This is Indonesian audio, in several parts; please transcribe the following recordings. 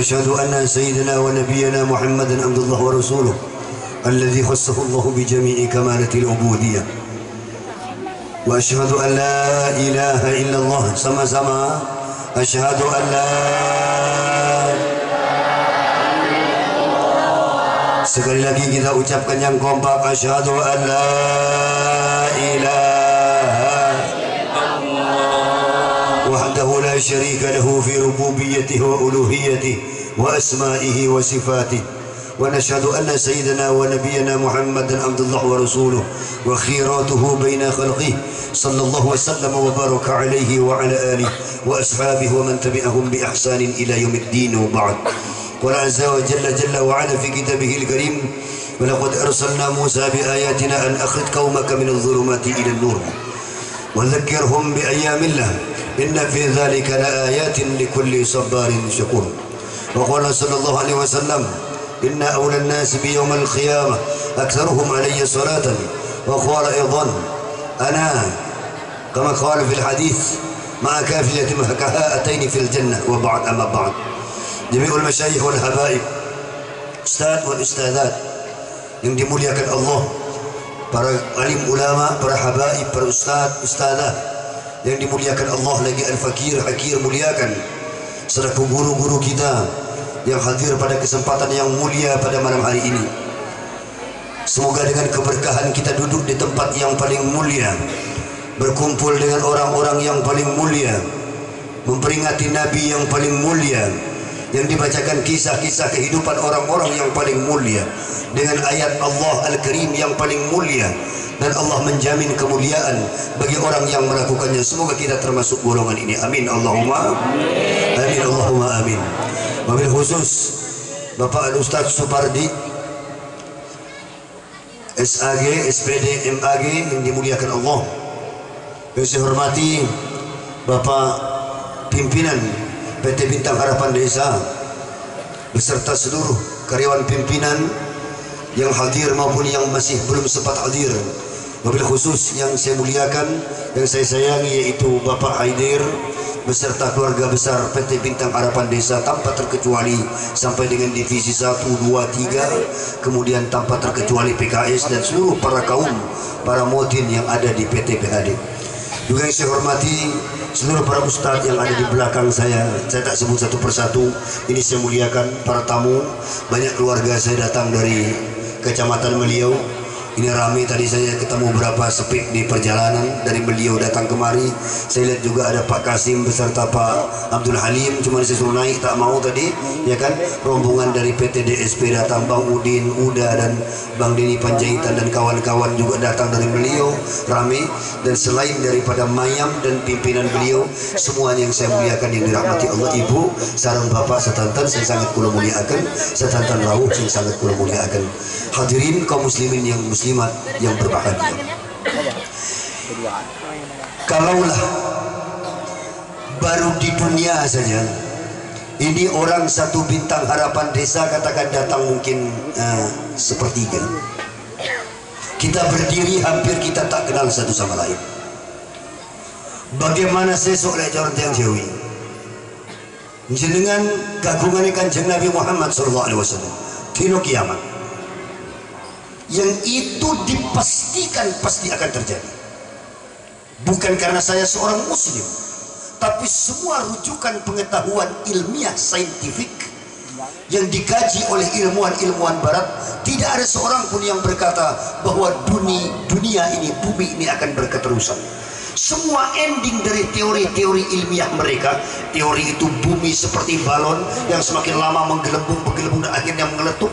وأشهد أن سيدنا ونبينا محمدا عبد الله ورسوله الذي خصه الله بجميع كمالة العبودية. وأشهد أن لا إله إلا الله sama-sama asyhadu an la. Sekali lagi kita ucapkan yang kompak, asyhadu an la ilaha wahdahu la syarika lahu fi rububiyyatihi wa uluhiyyatihi wa asma'ihi wa sifatihi. ونشهد أن سيدنا ونبينا محمدا عبد الله ورسوله وخيراته بين خلقه صلى الله وسلم وبارك عليه وعلى آله وأصحابه ومن تبعهم بإحسان إلى يوم الدين. وبعد. قال عز وجل جل وعلا في كتابه الكريم ولقد أرسلنا موسى بآياتنا أن أخرج قومك من الظلمات إلى النور وذكرهم بأيام الله إن في ذلك لآيات لكل صبار شكور. وقال صلى الله عليه وسلم إن أولى الناس بيوم القيامة أكثرهم علي صلاة. وقال أيضا أنا كما قال في الحديث مع كافية كهاتين في الجنة. وبعد أما بعد جميع المشايخ والحبائب Ustaz dan Ustazat yang dimuliakan Allah, para alim ulama, para habaib, para ustaz, ustazah yang dimuliakan Allah, lagi al-fakir, hakir muliakan, selaku guru-guru kita yang hadir pada kesempatan yang mulia pada malam hari ini. Semoga dengan keberkahan kita duduk di tempat yang paling mulia, berkumpul dengan orang-orang yang paling mulia, memperingati Nabi yang paling mulia, yang dibacakan kisah-kisah kehidupan orang-orang yang paling mulia dengan ayat Allah Al-Karim yang paling mulia, dan Allah menjamin kemuliaan bagi orang yang melakukannya. Semoga kita termasuk golongan ini. Amin Allahumma amin Allahumma amin. Wabil khusus Bapak Al-Ustaz Supardi SAG, SPD, MAG yang dimuliakan Allah, yang saya hormati Bapak Pimpinan PT Bintang Harapan Desa beserta seluruh karyawan pimpinan yang hadir maupun yang masih belum sempat hadir. Wabil khusus yang saya muliakan, yang saya sayangi, yaitu Bapak Haidir beserta keluarga besar PT Bintang Harapan Desa tanpa terkecuali sampai dengan divisi 1, 2, 3, kemudian tanpa terkecuali PKS dan seluruh para kaum, para modin yang ada di PT PHD. Juga yang saya hormati seluruh para ustadz yang ada di belakang saya tak sebut satu persatu. Ini saya muliakan para tamu, banyak keluarga saya datang dari Kecamatan Meliau. Ini ramai, tadi saya ketemu beberapa sepik di perjalanan dari beliau datang kemari. Saya lihat juga ada Pak Kasim beserta Pak Abdul Halim, cuma saya suruh naik tak mau tadi, ya kan. Rombongan dari PT DSP datang, Bang Udin, Uda dan Bang Dini Panjaitan dan kawan-kawan juga datang dari beliau, ramai. Dan selain daripada mayam dan pimpinan beliau, semuanya yang saya muliakan yang dirahmati Allah, Ibu sareng Bapak setantan yang sangat kula muliakan, setantan rawuh yang sangat kula muliakan. Hadirin kaum muslimin yang muslimat yang berbahagia, kalaulah baru di dunia saja ini orang satu Bintang Harapan Desa katakan datang mungkin sepertiga, kita berdiri hampir kita tak kenal satu sama lain. Bagaimana sesok lek orang yang Jawi jenengan kagungan Kanjeng Nabi Muhammad sallallahu alaihi wasallam dino kiamat, yang itu dipastikan pasti akan terjadi. Bukan karena saya seorang muslim, tapi semua rujukan pengetahuan ilmiah saintifik yang dikaji oleh ilmuwan-ilmuwan barat, tidak ada seorang pun yang berkata bahwa dunia ini, bumi ini akan berketerusan. Semua ending dari teori-teori ilmiah mereka, teori itu bumi seperti balon yang semakin lama menggelembung dan akhirnya mengeletup.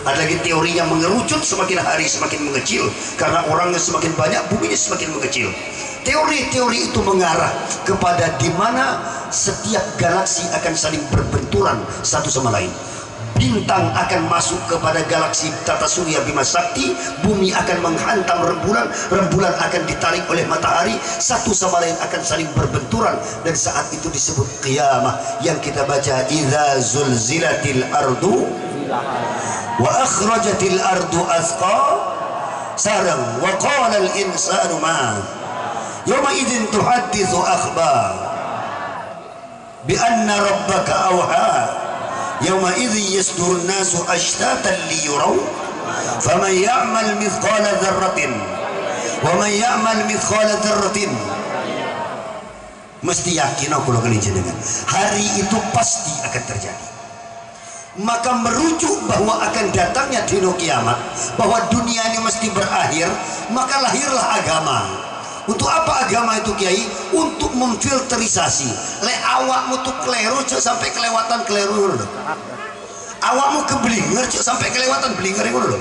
Ada lagi teori yang mengerucut, semakin hari semakin mengecil karena orangnya semakin banyak, buminya semakin mengecil. Teori-teori itu mengarah kepada di mana setiap galaksi akan saling berbenturan satu sama lain. Bintang akan masuk kepada galaksi Tata Surya Bima Sakti, bumi akan menghantam rembulan, rembulan akan ditarik oleh matahari, satu sama lain akan saling berbenturan, dan saat itu disebut qiyamah yang kita baca idza zulzilatil ardu wa akhrajatil ardu athqa sarang wa qala al insanu ma yawma idzin tuhadditsu akhbar bi anna rabbaka awha yauma idzi yasdurun nasu ashtatan liyuraw faman ya'mal mithqala dzarratin wa man ya'mal mithqala dzarratin. Mesti yakin kalau kalian jenengan hari itu pasti akan terjadi. Maka merujuk bahwa akan datangnya dino kiamat, bahwa dunia ini mesti berakhir, maka lahirlah agama. Untuk apa agama itu kiai? Untuk memfilterisasi. Le awakmu tuh keliru sampai kelewatan keliru dulu. Awakmu keblinger sampai kelewatan blinger dulu.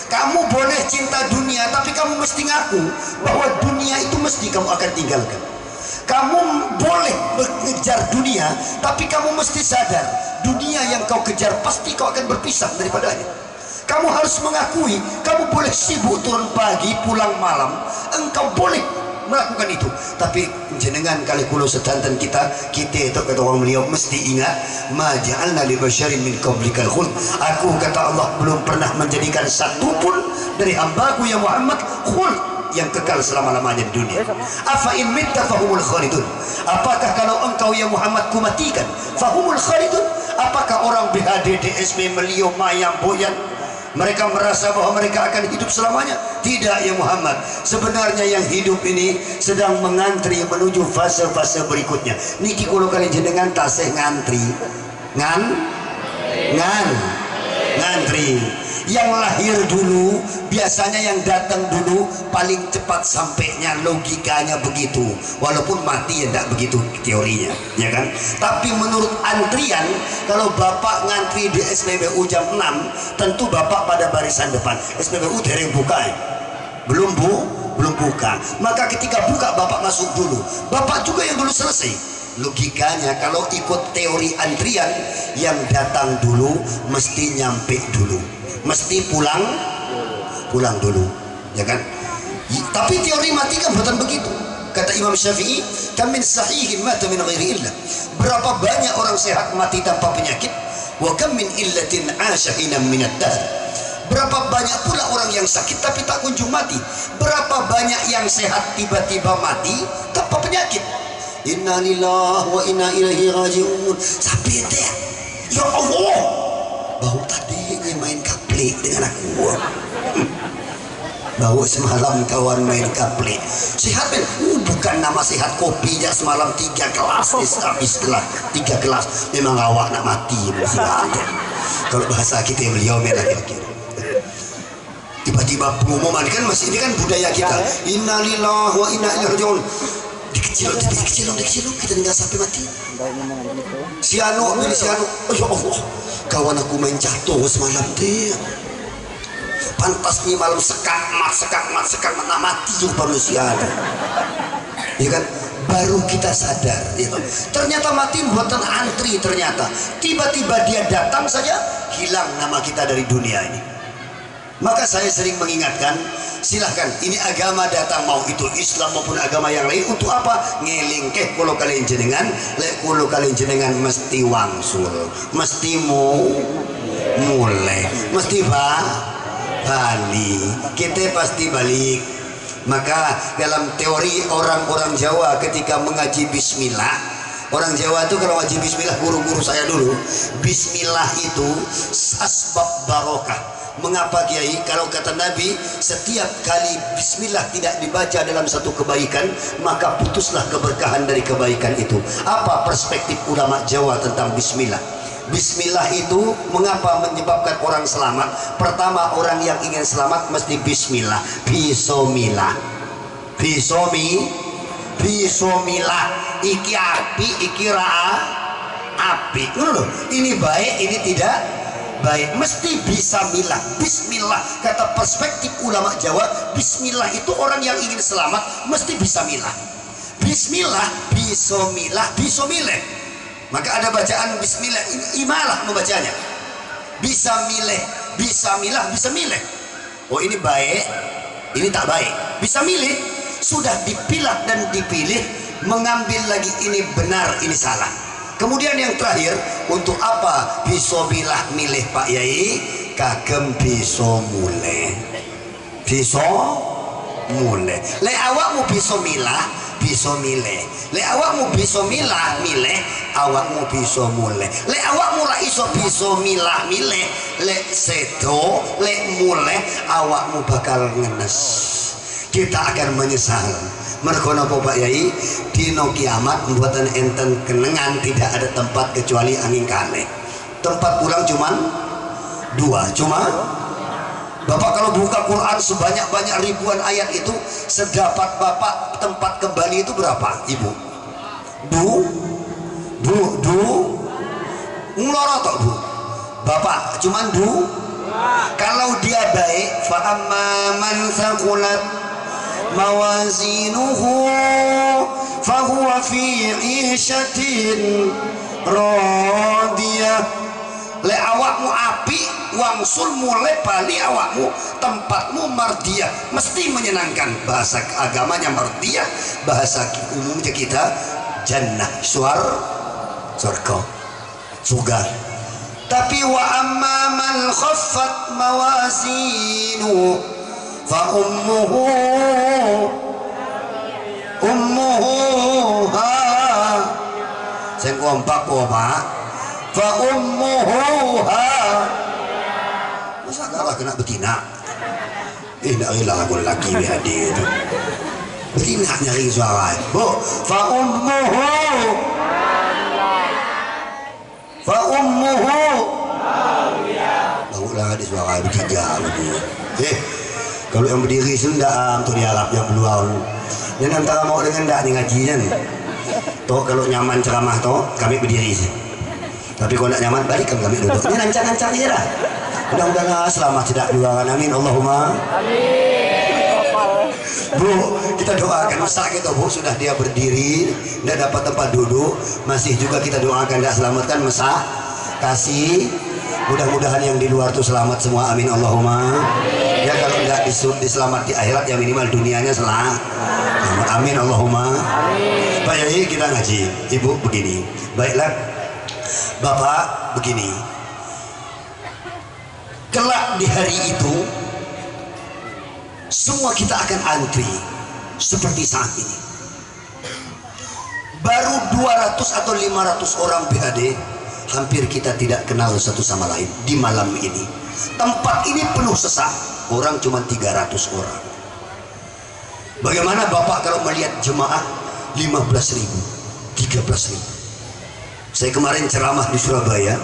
Kamu boleh cinta dunia, tapi kamu mesti ngaku bahwa dunia itu mesti kamu akan tinggalkan. Kamu boleh mengejar dunia, tapi kamu mesti sadar dunia yang kau kejar pasti kau akan berpisah daripadanya. Kamu harus mengakui, kamu boleh sibuk turun pagi pulang malam, engkau boleh melakukan itu, tapi jenengan kali kulo sedanten kita itu kata orang beliau mesti ingat, ma ja'alna li basyarin min qablikal khuld. Aku kata Allah belum pernah menjadikan satu pun dari hambaku ya Muhammad khuld, yang kekal selama-lamanya di dunia. Afa in mitta fahumul khalidun. Apakah kalau engkau ya Muhammad kumatikan fahumul khalidun? Apakah orang BHD, DSB, Melio, Mayang, Boyan mereka merasa bahwa mereka akan hidup selamanya? Tidak ya Muhammad. Sebenarnya yang hidup ini sedang mengantri menuju fase-fase berikutnya. Niki kulo kali jenengan tasih ngantri. Ngantri. Yang lahir dulu biasanya yang datang dulu paling cepat sampainya, logikanya begitu. Walaupun mati ya tidak begitu teorinya, ya kan? Tapi menurut antrian, kalau bapak ngantri di SPBU jam 6, tentu bapak pada barisan depan. SPBU dereng buka belum buka. Maka ketika buka bapak masuk dulu. Bapak juga yang dulu selesai. Logikanya kalau ikut teori antrian, yang datang dulu mesti nyampe dulu, mesti pulang dulu, ya kan? Tapi teori mati kan bukan begitu. Kata Imam Syafi'i, kam min sahihin mata min ghairi illah. Berapa banyak orang sehat mati tanpa penyakit, wa kam min illatin 'asha hina min ad-dahr. Berapa banyak pula orang yang sakit tapi tak kunjung mati. Berapa banyak yang sehat tiba-tiba mati tanpa penyakit. Inna lillahi wa inna ilaihi raji'un. Sampai teh, ya Allah, bau tadi main kaple dengan aku. Bau semalam kawan main kaple. Sehat ben? Bukan nama sehat kopi ya, semalam 3 gelas habis gelas 3 gelas. Memang awak nak mati sehat. Kalau bahasa kita beliau merah kira-kira. Tiba-tiba pengumuman kan masih ini kan budaya kita. Inna lillahi wa inna ilaihi raji'un. Dikecil kita tinggal sampai mati. Si Anu, oh ya Allah, kawan aku main jatuh semalam deh. Pantas nih malam sekat mat mati juga manusia. Ya kan? Baru kita sadar, ya. Ternyata mati buatan antri. Ternyata tiba-tiba dia datang saja, hilang nama kita dari dunia ini. Maka saya sering mengingatkan, silahkan, ini agama datang, mau itu Islam maupun agama yang lain, untuk apa? Ngelingkeh kulo kalian jenengan, kulo kalian jenengan mesti wangsul, mesti mulai, mesti balik, kita pasti balik. Maka dalam teori orang-orang Jawa ketika mengaji Bismillah, orang Jawa itu kalau ngaji Bismillah, guru-guru saya dulu, Bismillah itu asbab barokah. Mengapa Kiai? Kalau kata Nabi, setiap kali Bismillah tidak dibaca dalam satu kebaikan, maka putuslah keberkahan dari kebaikan itu. Apa perspektif ulama Jawa tentang Bismillah? Bismillah itu mengapa menyebabkan orang selamat? Pertama, orang yang ingin selamat mesti Bismillah. Bismillah. Iki api, iki api. Ini baik, ini tidak baik, mesti bisa Bismillah. Kata perspektif ulama Jawa, Bismillah itu orang yang ingin selamat mesti bisa milah. Bismillah, bismillah. Maka ada bacaan Bismillah, imalah membacanya. Bisa milah. Oh ini baik, ini tak baik. Bisa milih, sudah dipilah dan dipilih, mengambil lagi ini benar, ini salah. Kemudian yang terakhir, untuk apa bisa milih Pak Yai? Kagem bisa mulai. Bisa mulai. Le awakmu bisa milah, bisa milih. Le awakmu bisa milah, milih, awakmu bisa mulai. Le awakmu ra iso bisa milah, milih, le sedo, le mulai, awakmu bakal ngenes. Kita akan menyesal. Mergo napa Pak Yai? Dino kiamat mboten enten kenengan, tidak ada tempat kecuali angin kalih. Tempat pulang cuman dua, cuma Bapak kalau buka Quran sebanyak-banyak ribuan ayat itu, sedapat Bapak tempat kembali itu berapa, Ibu? Ngeloro toh Bu? Bapak cuman kalau dia baik, fa amma man thaqulat mawazinuhu fahuwa fi 'ishatin radiyah. Le awakmu api wangsul mulai bali awakmu tempatmu mardiyah, mesti menyenangkan. Bahasa agamanya mardiyah, bahasa umumnya kita jannah, surga, surga. Tapi wa amma man khaffat mawazinu fa ummuhu ha sing kompak kok Pak, fa ummuhu ha. Masa kalah kena betina? Inilah aku laki hadir itu betina nyari suara Bu. Fa ummuhu barulah di suara bertiga begitu. Kalau yang berdiri Sunda tuh di Arab yang peluang dan antara mau dengan tak nih ngajian toh. Kalau nyaman ceramah toh kami berdiri sih, tapi kalau tidak nyaman balik kami duduk. Ini lancar-lancar aja lah. Mudah-mudahan selamat tidak duaan. Amin Allahumma Bu, kita doakan masa gitu Bu, sudah dia berdiri tidak dapat tempat duduk, masih juga kita doakan tidak selamatkan masa kasih. Mudah-mudahan yang di luar tuh selamat semua. Amin Allahumma. Ya kalau tidak diselamat di akhirat ya minimal dunianya selamat. Amin Allahumma. Pak Yai kita ngaji, Ibu begini. Baiklah Bapak begini. Kelak di hari itu semua kita akan antri seperti saat ini. Baru 200 atau 500 orang PAD, hampir kita tidak kenal satu sama lain di malam ini. Tempat ini penuh sesak, orang cuma 300 orang. Bagaimana Bapak kalau melihat jemaah 15.000, 13.000? Saya kemarin ceramah di Surabaya,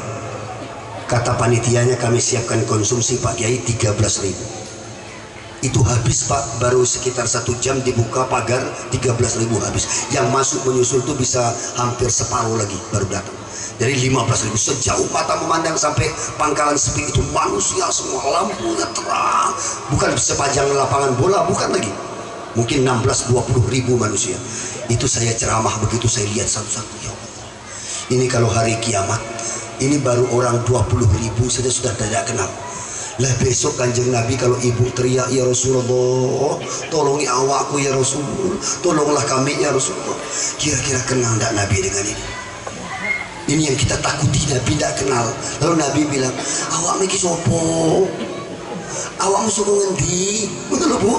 kata panitianya kami siapkan konsumsi Pak Kiai 13.000. Itu habis Pak, baru sekitar 1 jam dibuka pagar 13.000 habis. Yang masuk menyusul tuh bisa hampir separuh lagi baru datang. Dari 15.000 sejauh mata memandang sampai pangkalan sepi itu manusia semua, lampunya terang, bukan sepanjang lapangan bola, bukan lagi. Mungkin 16-20.000 manusia. Itu saya ceramah begitu saya lihat satu-satu, ya Allah. Ini kalau hari kiamat, ini baru orang 20.000 saja sudah tidak kenal. Lah besok Kanjeng Nabi kalau ibu teriak ya Rasulullah, tolongi awakku ya Rasul, tolonglah kami ya Rasulullah. Kira-kira kenal tidak Nabi dengan ini? Ini yang kita takuti, Nabi tidak kenal. Lalu Nabi bilang, awak iki sopo? Awak musuh ngendi? Betul Bu?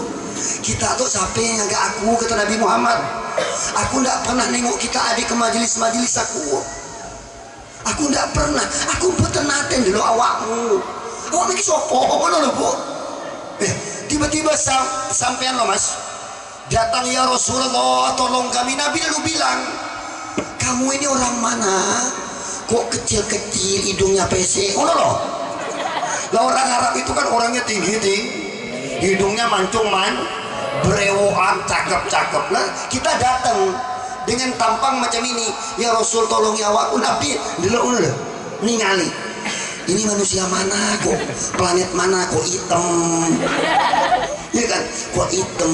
Kita tuh sampai agak aku, kata Nabi Muhammad. Aku tidak pernah nengok kita adik ke majelis-majelis aku. Aku tidak pernah. Aku betenaten dulu awakmu. Awak lagi sopo, betul Bu? Tiba-tiba sampean loh Mas, datang ya Rasulullah, tolong kami. Nabi lalu bilang, kamu ini orang mana? Kok kecil-kecil, hidungnya pesek? Oh loh. Lah orang Arab itu kan orangnya tinggi-tinggi, hidungnya mancung berewokan, cakep-cakep. Nah kita datang dengan tampang macam ini, ya Rasul tolongi awakku. Nabi dulu ningali. Ini manusia mana kok, planet mana kok hitam, ya kan, kok hitam,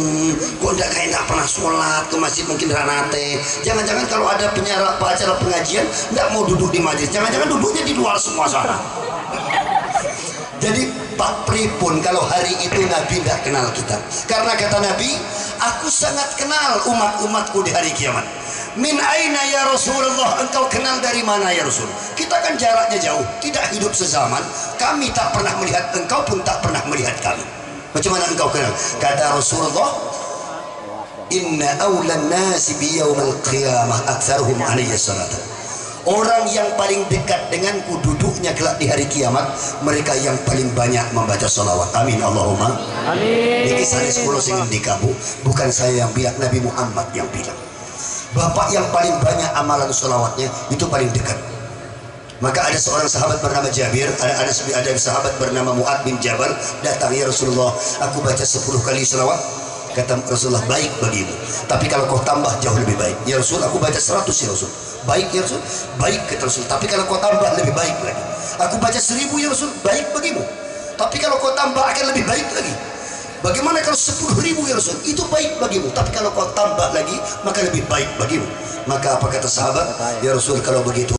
kok nggak pernah sholat ke masjid, mungkin ranate. Jangan-jangan kalau ada acara pengajian nggak mau duduk di majlis, jangan-jangan duduknya di luar semua sana. Jadi Pak Pripun kalau hari itu Nabi nggak kenal kita, karena kata Nabi, aku sangat kenal umat-umatku di hari kiamat. Min aina ya Rasulullah, engkau kenal dari mana ya Rasul? Kita kan jaraknya jauh, tidak hidup sezaman. Kami tak pernah melihat engkau pun tak pernah melihat kami. Macam mana engkau kenal? Kata Rasulullah, inna awlan nasi bi yaumil qiyamah aktsaruhum alayya salatan. Orang yang paling dekat denganku duduknya kelak di hari kiamat, mereka yang paling banyak membaca salawat. Amin Allahumma amin. Ini saya sepuluh singin di kamu, bukan saya yang bilang, Nabi Muhammad yang bilang. Bapak yang paling banyak amalan salawatnya itu paling dekat. Maka ada seorang sahabat bernama Jabir, ada sahabat bernama Mu'ad bin Jabal datang, ya Rasulullah, aku baca 10 kali salawat. Kata Rasulullah, baik bagimu, tapi kalau kau tambah jauh lebih baik. Ya Rasul, aku baca 100 ya Rasul. Baik ya Rasul, baik kata Rasul, tapi kalau kau tambah lebih baik lagi. Aku baca 1000 ya Rasul, baik bagimu, tapi kalau kau tambah akan lebih baik lagi. Bagaimana kalau 10.000 ya Rasul? Itu baik bagimu, tapi kalau kau tambah lagi maka lebih baik bagimu. Maka apa kata sahabat? Ya Rasul, kalau begitu